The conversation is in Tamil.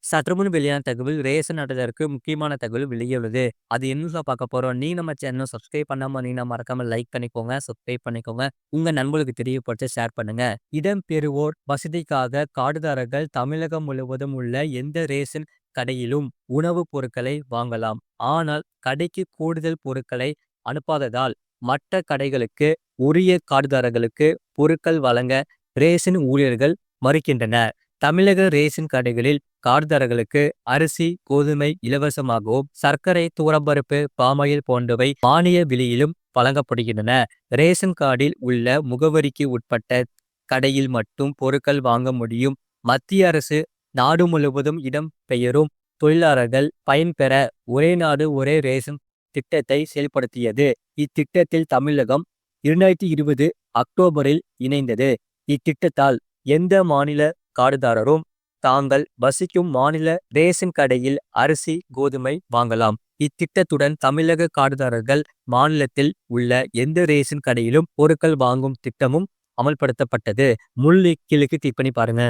சற்றுமுன் வெளியான தகவல் ரேஷன் அட்டைதாரருக்கு முக்கியமான தகவல் வெளியுள்ளது. அது என்னன்னு பார்க்க போறோம். நீ நம்ம சேனல் சப்ஸ்கிரைப் பண்ணாம நீங்க மறக்காம லைக் பண்ணிக்கோங்க, சப்ஸ்கிரைப் பண்ணிக்கோங்க. உங்க நண்பர்களுக்கு தெரியப்படுத்த ஷேர் பண்ணுங்க. இடம்பெறுவோர் வசதிக்காக கார்டுதாரர்கள் தமிழகம் முழுவதும் உள்ள எந்த ரேஷன் கடையிலும் உணவுப் பொருட்களை வாங்கலாம். ஆனால் கடைக்கு கூடுதல் பொருட்களை அனுப்பாததால் மற்ற கடைகளுக்கு உரிய கார்டுதாரர்களுக்கு பொருட்கள் வழங்க ரேஷன் ஊழியர்கள் மறுக்கின்றனர். தமிழக ரேஷன் கடைகளில் கார்டுதாரர்களுக்கு அரிசி, கோதுமை இலவசமாகவும், சர்க்கரை, துவரம்பருப்பு, பாமாயில் போன்றவை மானிய விலையிலும் வழங்கப்படுகின்றன. ரேஷன் கார்டில் உள்ள முகவரிக்கு உட்பட்ட கடையில் மட்டும் பொருட்கள் வாங்க முடியும். மத்திய அரசு நாடு முழுவதும் இடம் பெயரும் தொழிலாளர்கள் பயன்பெற ஒரே நாடு ஒரே ரேஷன் திட்டத்தை செயல்படுத்தியது. இத்திட்டத்தில் தமிழகம் 2020 அக்டோபரில் இணைந்தது. இத்திட்டத்தால் எந்த மாநில கார்டுதாரரும் தாங்கள் வசிக்கும் மாநில ரேஷன் கடையில் அரிசி, கோதுமை வாங்கலாம். இத்திட்டத்துடன் தமிழக கார்டுதாரர்கள் மாநிலத்தில் உள்ள எந்த ரேஷன் கடையிலும் பொருட்கள் வாங்கும் திட்டமும் அமல்படுத்தப்பட்டது. முள் கிழக்கு கிளிக் பண்ணி பாருங்க.